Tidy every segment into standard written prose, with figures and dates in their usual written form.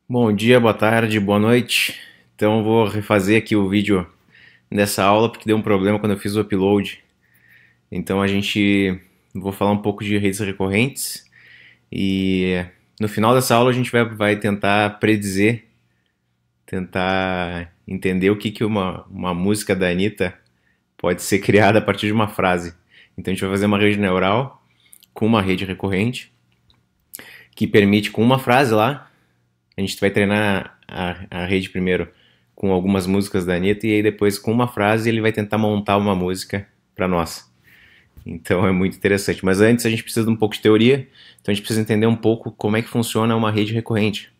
Bom dia, boa tarde, boa noite. Então eu vou refazer aqui o vídeo dessa aula porque deu um problema quando eu fiz o upload. Então a gente vou falar um pouco de redes recorrentes e no final dessa aula a gente vai tentar predizer, tentar entender o que que uma música da Anitta pode ser criada a partir de uma frase. Então a gente vai fazer uma rede neural com uma rede recorrente que permite com uma frase lá. A gente vai treinar a rede primeiro com algumas músicas da Anitta e aí depois com uma frase ele vai tentar montar uma música para nós. Então é muito interessante. Mas antes a gente precisa de um pouco de teoria, então a gente precisa entender um pouco como é que funciona uma rede recorrente,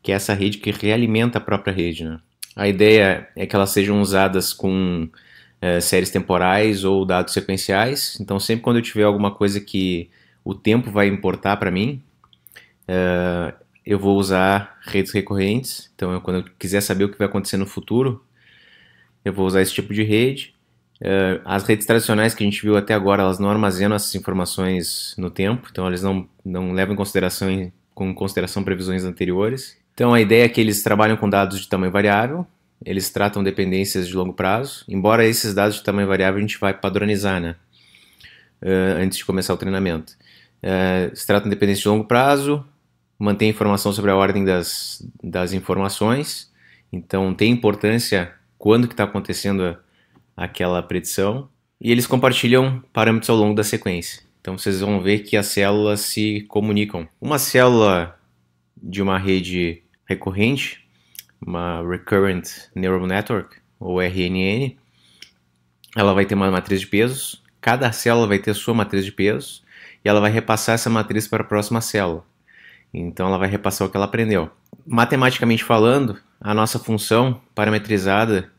que é essa rede que realimenta a própria rede, né? A ideia é que elas sejam usadas com séries temporais ou dados sequenciais. Então sempre quando eu tiver alguma coisa que o tempo vai importar para mim, eu vou usar redes recorrentes. Então, quando eu quiser saber o que vai acontecer no futuro, eu vou usar esse tipo de rede. As redes tradicionais que a gente viu até agora, elas não armazenam essas informações no tempo, então eles não levam com consideração previsões anteriores. Então, a ideia é que eles trabalham com dados de tamanho variável, eles tratam dependências de longo prazo, embora esses dados de tamanho variável a gente vai padronizar, né? Antes de começar o treinamento. Se tratam de dependências de longo prazo, mantém informação sobre a ordem das informações, então tem importância quando que está acontecendo aquela predição, e eles compartilham parâmetros ao longo da sequência. Então vocês vão ver que as células se comunicam. Uma célula de uma rede recorrente, uma Recurrent Neural Network, ou RNN, ela vai ter uma matriz de pesos, cada célula vai ter sua matriz de pesos, e ela vai repassar essa matriz para a próxima célula. Então ela vai repassar o que ela aprendeu. Matematicamente falando, a nossa função parametrizada,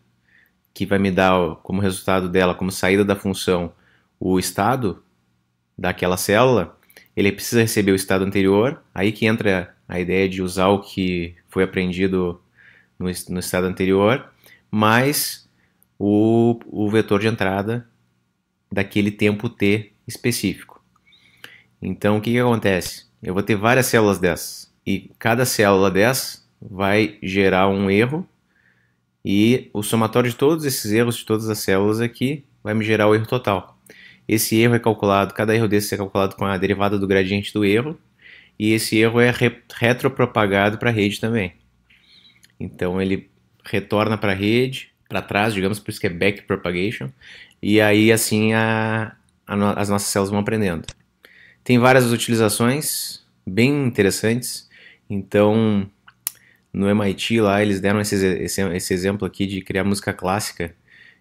que vai me dar como resultado dela, como saída da função, o estado daquela célula, ele precisa receber o estado anterior, aí que entra a ideia de usar o que foi aprendido no estado anterior, mais o vetor de entrada daquele tempo t específico. Então o que acontece? Eu vou ter várias células dessas. E cada célula dessas vai gerar um erro. E o somatório de todos esses erros de todas as células aqui vai me gerar o erro total. Esse erro é calculado, cada erro desse é calculado com a derivada do gradiente do erro. E esse erro é retropropagado para a rede também. Então ele retorna para a rede, para trás, digamos, por isso que é backpropagation. E aí assim as nossas células vão aprendendo. Tem várias utilizações bem interessantes. Então, no MIT lá, eles deram esse exemplo aqui de criar música clássica.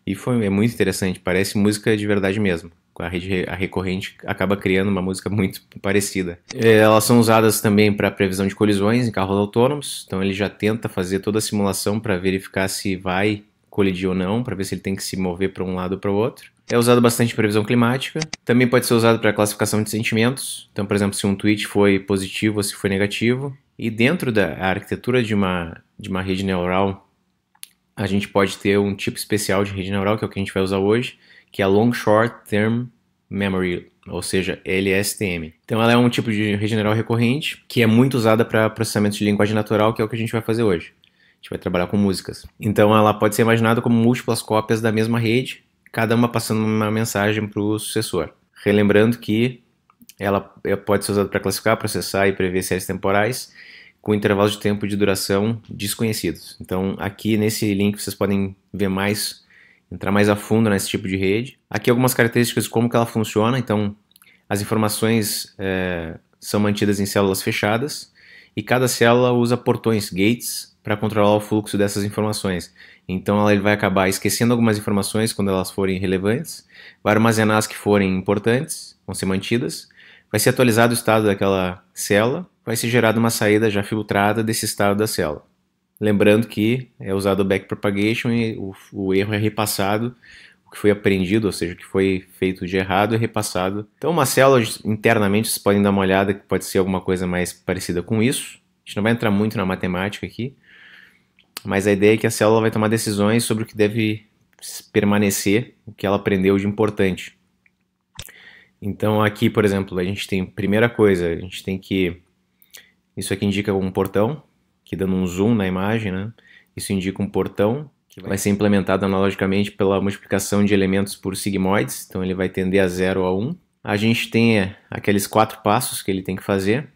E é muito interessante, parece música de verdade mesmo. A recorrente acaba criando uma música muito parecida. Elas são usadas também para previsão de colisões em carros autônomos. Então ele já tenta fazer toda a simulação para verificar se vai colidir ou não, para ver se ele tem que se mover para um lado ou para o outro. É usado bastante em previsão climática. Também pode ser usado para classificação de sentimentos. Então, por exemplo, se um tweet foi positivo ou se foi negativo. E dentro da arquitetura de uma rede neural, a gente pode ter um tipo especial de rede neural, que é o que a gente vai usar hoje, que é a Long Short Term Memory, ou seja, LSTM. Então ela é um tipo de rede neural recorrente, que é muito usada para processamento de linguagem natural, que é o que a gente vai fazer hoje. A gente vai trabalhar com músicas. Então ela pode ser imaginada como múltiplas cópias da mesma rede, cada uma passando uma mensagem para o sucessor. Relembrando que ela pode ser usada para classificar, processar e prever séries temporais com intervalos de tempo de duração desconhecidos. Então aqui nesse link vocês podem ver mais, entrar mais a fundo nesse tipo de rede. Aqui algumas características de como que ela funciona. Então as informações são mantidas em células fechadas e cada célula usa portões, gates, para controlar o fluxo dessas informações. Então ele vai acabar esquecendo algumas informações quando elas forem relevantes, vai armazenar as que forem importantes, vão ser mantidas, vai ser atualizado o estado daquela célula, vai ser gerada uma saída já filtrada desse estado da célula. Lembrando que é usado o backpropagation e o erro é repassado, o que foi aprendido, ou seja, o que foi feito de errado é repassado. Então uma célula internamente, vocês podem dar uma olhada, que pode ser alguma coisa mais parecida com isso. A gente não vai entrar muito na matemática aqui, mas a ideia é que a célula vai tomar decisões sobre o que deve permanecer, o que ela aprendeu de importante. Então aqui, por exemplo, a gente tem, primeira coisa, a gente tem que, isso aqui indica um portão, aqui dando um zoom na imagem, né? Isso indica um portão que vai ser implementado analogicamente pela multiplicação de elementos por sigmoides, então ele vai tender a 0 ou a 1. A gente tem aqueles 4 passos que ele tem que fazer,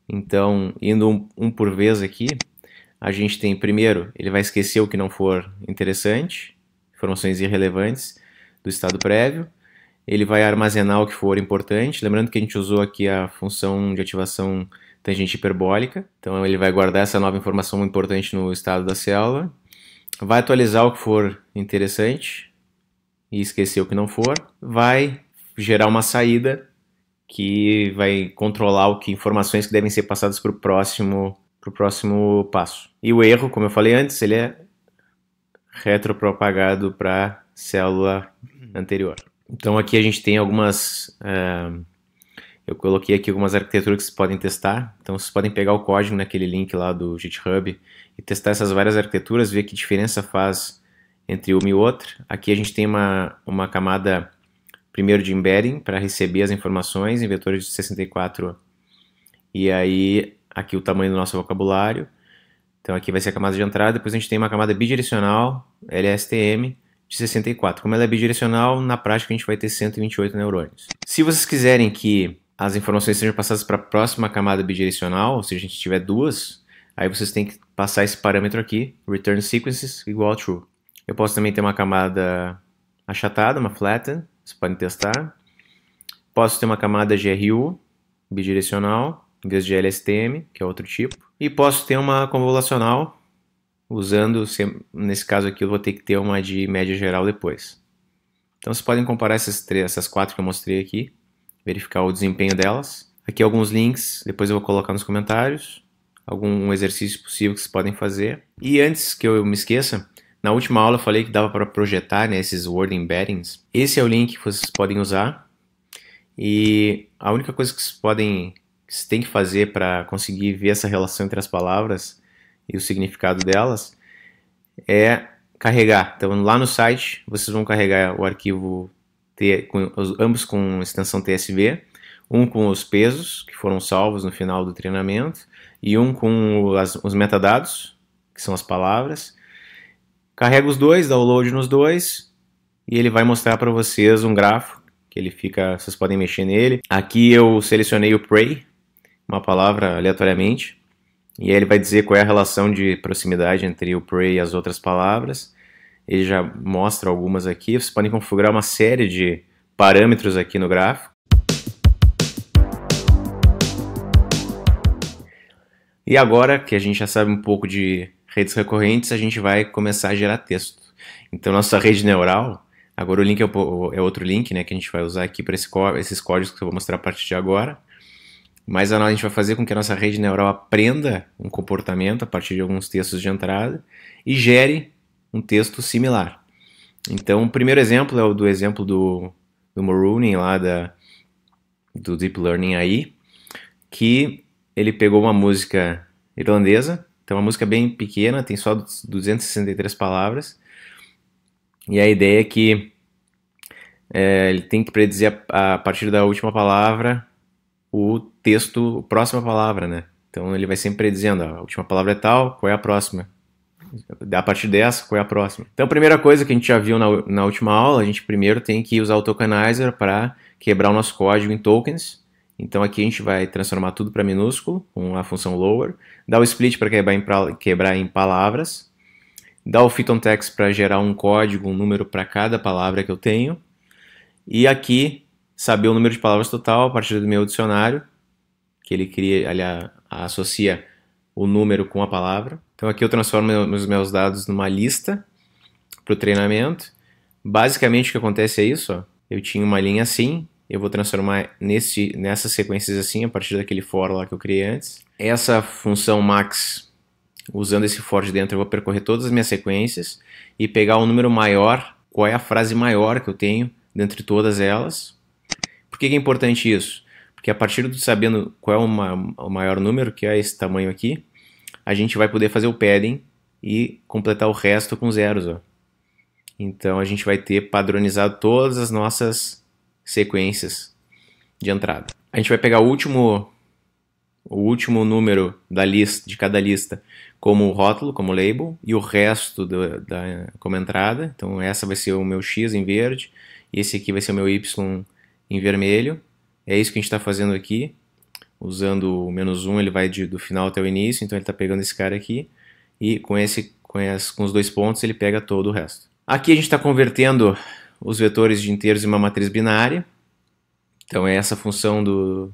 então indo um por vez aqui, a gente tem primeiro, ele vai esquecer o que não for interessante, informações irrelevantes do estado prévio, ele vai armazenar o que for importante, lembrando que a gente usou aqui a função de ativação tangente hiperbólica, então ele vai guardar essa nova informação importante no estado da célula, vai atualizar o que for interessante e esquecer o que não for, vai gerar uma saída que vai controlar o que informações que devem ser passadas para o próximo passo. E o erro, como eu falei antes, ele é retropropagado para a célula anterior. Então aqui a gente tem algumas... eu coloquei aqui algumas arquiteturas que vocês podem testar. Então vocês podem pegar o código naquele link lá do GitHub e testar essas várias arquiteturas, ver que diferença faz entre uma e outra. Aqui a gente tem uma camada primeiro de embedding para receber as informações em vetores de 64 e aí aqui o tamanho do nosso vocabulário. Então aqui vai ser a camada de entrada, depois a gente tem uma camada bidirecional, LSTM, de 64. Como ela é bidirecional, na prática a gente vai ter 128 neurônios. Se vocês quiserem que as informações sejam passadas para a próxima camada bidirecional, ou seja, a gente tiver duas, aí vocês têm que passar esse parâmetro aqui, return sequences igual a true. Eu posso também ter uma camada achatada, uma flatten, vocês podem testar. Posso ter uma camada GRU, bidirecional, em vez de LSTM, que é outro tipo. E posso ter uma convolucional, usando, nesse caso aqui eu vou ter que ter uma de média geral depois. Então vocês podem comparar essas 4 que eu mostrei aqui, verificar o desempenho delas. Aqui alguns links, depois eu vou colocar nos comentários, algum exercício possível que vocês podem fazer. E antes que eu me esqueça, na última aula eu falei que dava para projetar, né, esses word embeddings. Esse é o link que vocês podem usar. E a única coisa que vocês têm que fazer para conseguir ver essa relação entre as palavras e o significado delas é carregar. Então lá no site vocês vão carregar o arquivo ambos com extensão TSV, um com os pesos que foram salvos no final do treinamento e um com os metadados, que são as palavras. Carrega os dois, dá o load nos dois e ele vai mostrar para vocês um grafo que ele fica, vocês podem mexer nele. Aqui eu selecionei o prey, uma palavra aleatoriamente, e aí ele vai dizer qual é a relação de proximidade entre o prey e as outras palavras. Ele já mostra algumas aqui, vocês podem configurar uma série de parâmetros aqui no gráfico. E agora que a gente já sabe um pouco de redes recorrentes, a gente vai começar a gerar texto. Então nossa rede neural, agora o link é outro link, né, que a gente vai usar aqui para esses códigos que eu vou mostrar a partir de agora. Mas a gente vai fazer com que a nossa rede neural aprenda um comportamento a partir de alguns textos de entrada e gere um texto similar. Então, o primeiro exemplo é o exemplo do Morooning, lá do Deep Learning AI, que ele pegou uma música irlandesa, então uma música bem pequena, tem só 263 palavras, e a ideia é que ele tem que predizer a partir da última palavra o texto, a próxima palavra, né? Então ele vai sempre predizendo, a última palavra é tal, qual é a próxima? A partir dessa, qual é a próxima? Então a primeira coisa que a gente já viu na última aula, a gente primeiro tem que usar o tokenizer para quebrar o nosso código em tokens. Então aqui a gente vai transformar tudo para minúsculo, com a função lower, dar o split para quebrar em palavras, dar o fit on text para gerar um código, um número para cada palavra que eu tenho, e aqui saber o número de palavras total a partir do meu dicionário, que ele cria, ele associa o número com a palavra. Então aqui eu transformo os meus dados numa lista para o treinamento. Basicamente o que acontece é isso, ó. Eu tinha uma linha assim, eu vou transformar nessas sequências assim, a partir daquele for lá que eu criei antes. Essa função max, usando esse for de dentro, eu vou percorrer todas as minhas sequências e pegar o número maior, qual é a frase maior que eu tenho dentre todas elas. Por que é importante isso? Porque a partir de sabendo qual é o maior número, que é esse tamanho aqui, a gente vai poder fazer o padding e completar o resto com zeros, ó. Então a gente vai ter padronizado todas as nossas sequências de entrada. A gente vai pegar o o último número da lista, de cada lista como rótulo, como label, e o resto como entrada. Então essa vai ser o meu X em verde, e esse aqui vai ser o meu Y em vermelho. É isso que a gente está fazendo aqui. Usando o -1, ele vai do final até o início, então ele está pegando esse cara aqui, e com os 2 pontos ele pega todo o resto. Aqui a gente está convertendo os vetores de inteiros em uma matriz binária, então é essa função do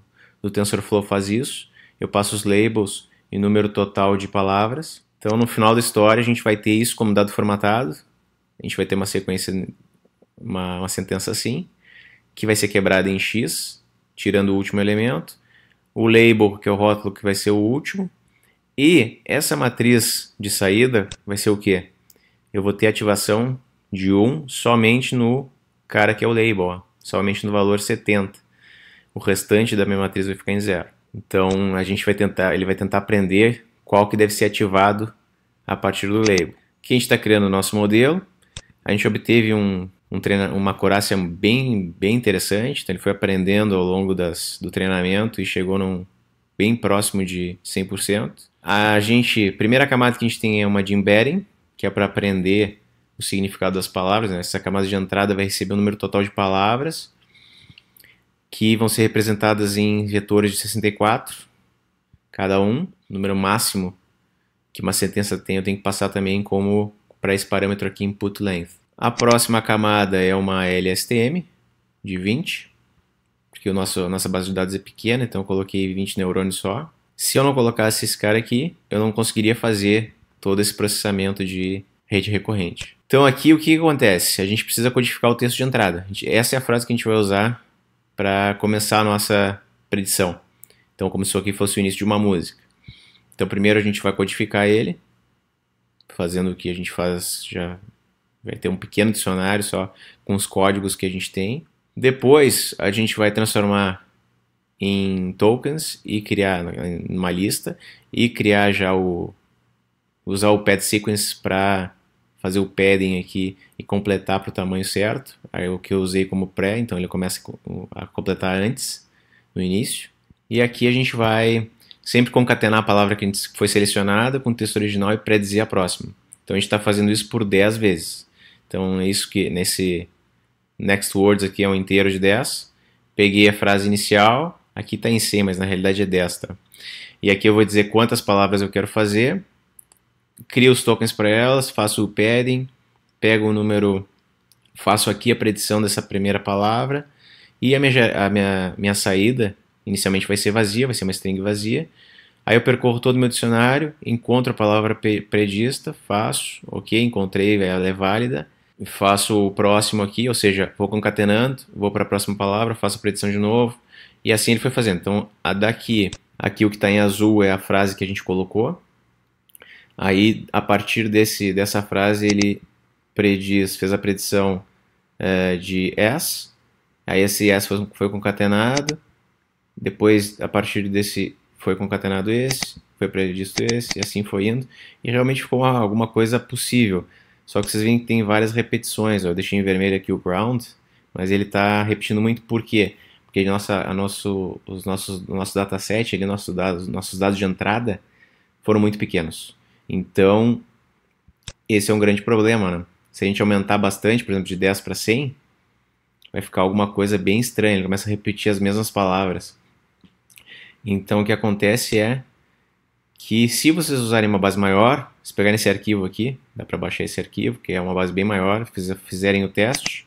TensorFlow faz isso. Eu passo os labels e número total de palavras. Então no final da história a gente vai ter isso como dado formatado, a gente vai ter uma sequência, uma sentença assim, que vai ser quebrada em X, tirando o último elemento, o label, que é o rótulo, que vai ser o último, e essa matriz de saída vai ser o quê? Eu vou ter ativação de 1 somente no cara que é o label, ó, somente no valor 70. O restante da minha matriz vai ficar em 0. Então ele vai tentar aprender qual que deve ser ativado a partir do label. Aqui a gente está criando o nosso modelo, a gente obteve uma acurácia bem interessante, então ele foi aprendendo ao longo do treinamento e chegou bem próximo de 100%. Primeira camada que a gente tem é uma de embedding, que é para aprender o significado das palavras, né? Essa camada de entrada vai receber o número total de palavras, que vão ser representadas em vetores de 64, cada um, número máximo que uma sentença tem, eu tenho que passar também como para esse parâmetro aqui, input length. A próxima camada é uma LSTM de 20, porque nossa base de dados é pequena, então eu coloquei 20 neurônios só. Se eu não colocasse esse cara aqui, eu não conseguiria fazer todo esse processamento de rede recorrente. Então aqui o que acontece? A gente precisa codificar o texto de entrada. Essa é a frase que a gente vai usar para começar a nossa predição. Então como se isso aqui fosse o início de uma música. Então primeiro a gente vai codificar ele, fazendo o que a gente faz já. Vai ter um pequeno dicionário só com os códigos que a gente tem. Depois a gente vai transformar em tokens e criar uma lista e criar já usar o pad sequence para fazer o padding aqui e completar para o tamanho certo. Aí o que eu usei como pré, então ele começa a completar antes, no início. E aqui a gente vai sempre concatenar a palavra que foi selecionada com o texto original e predizer a próxima. Então a gente está fazendo isso por 10 vezes. Então é isso que nesse next words aqui é um inteiro de 10. Peguei a frase inicial, aqui está em 100, mas na realidade é 10, tá? E aqui eu vou dizer quantas palavras eu quero fazer, crio os tokens para elas, faço o padding, pego o número, faço aqui a predição dessa primeira palavra, e a minha saída inicialmente vai ser vazia, vai ser uma string vazia. Aí eu percorro todo o meu dicionário, encontro a palavra predista, faço, ok, encontrei, ela é válida, faço o próximo aqui, ou seja, vou concatenando, vou para a próxima palavra, faço a predição de novo, e assim ele foi fazendo. Então, aqui o que está em azul é a frase que a gente colocou. Aí, a partir dessa frase, ele fez a predição de S, aí esse S foi concatenado, depois, a partir desse, foi concatenado esse, foi predisto esse, e assim foi indo, e realmente ficou alguma coisa possível. Só que vocês veem que tem várias repetições. Eu deixei em vermelho aqui o ground, mas ele está repetindo muito. Por quê? Porque o nosso dataset, nossos dados de entrada foram muito pequenos. Então, esse é um grande problema, né? Se a gente aumentar bastante, por exemplo, de 10 para 100, vai ficar alguma coisa bem estranha. Ele começa a repetir as mesmas palavras. Então, o que acontece é que se vocês usarem uma base maior, se pegarem esse arquivo aqui, dá para baixar esse arquivo, que é uma base bem maior, fizerem o teste,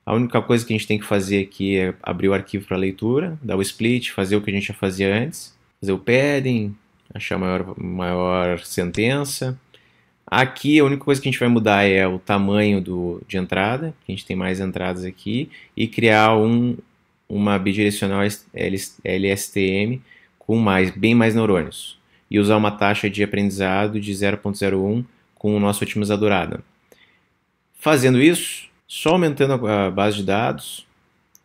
a única coisa que a gente tem que fazer aqui é abrir o arquivo para leitura, dar o split, fazer o que a gente já fazia antes, fazer o padding, achar maior sentença. Aqui a única coisa que a gente vai mudar é o tamanho de entrada, que a gente tem mais entradas aqui, e criar uma bidirecional LSTM com bem mais neurônios. E usar uma taxa de aprendizado de 0.01 com o nosso otimizador Adam. Fazendo isso, só aumentando a base de dados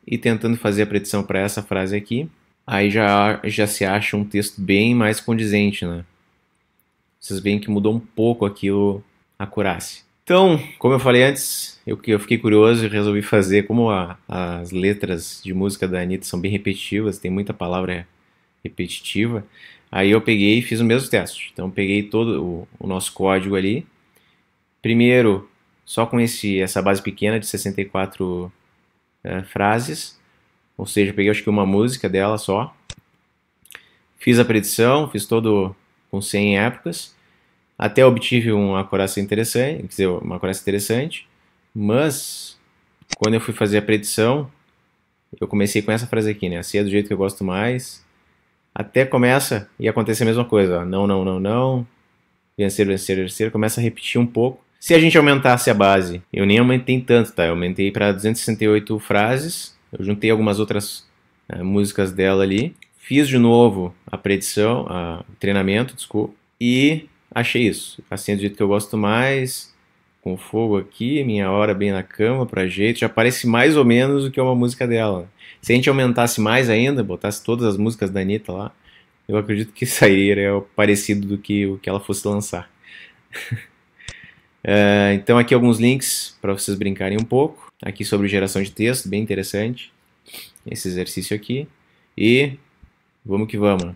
e tentando fazer a predição para essa frase aqui, aí já se acha um texto bem mais condizente, né? Vocês veem que mudou um pouco aqui a acurácia. Então, como eu falei antes, eu fiquei curioso e resolvi fazer, como as letras de música da Anitta são bem repetitivas, tem muita palavra repetitiva. Aí eu peguei e fiz o mesmo teste. Então peguei todo o nosso código ali. Primeiro, só com essa base pequena de 64 frases. Ou seja, peguei acho que uma música dela só. Fiz a predição, fiz todo com 100 épocas. Até obtive uma acurácia interessante, quer dizer, uma acurácia interessante. Mas, quando eu fui fazer a predição, eu comecei com essa frase aqui, né? Assim é do jeito que eu gosto mais. Até começa e acontecer a mesma coisa. Ó. Não, não, não, não. Vencer, vencer, vencer. Começa a repetir um pouco. Se a gente aumentasse a base, eu nem aumentei tanto, tá? Eu aumentei para 268 frases. Eu juntei algumas outras músicas dela ali. Fiz de novo a predição, o treinamento, desculpa. E achei isso. Assim é do jeito que eu gosto mais. Com fogo aqui, minha hora bem na cama, pra jeito. Já parece mais ou menos o que é uma música dela. Se a gente aumentasse mais ainda, botasse todas as músicas da Anitta lá, eu acredito que sairia parecido do que o que ela fosse lançar. Então aqui alguns links para vocês brincarem um pouco. Aqui sobre geração de texto, bem interessante. Esse exercício aqui. E vamos que vamos.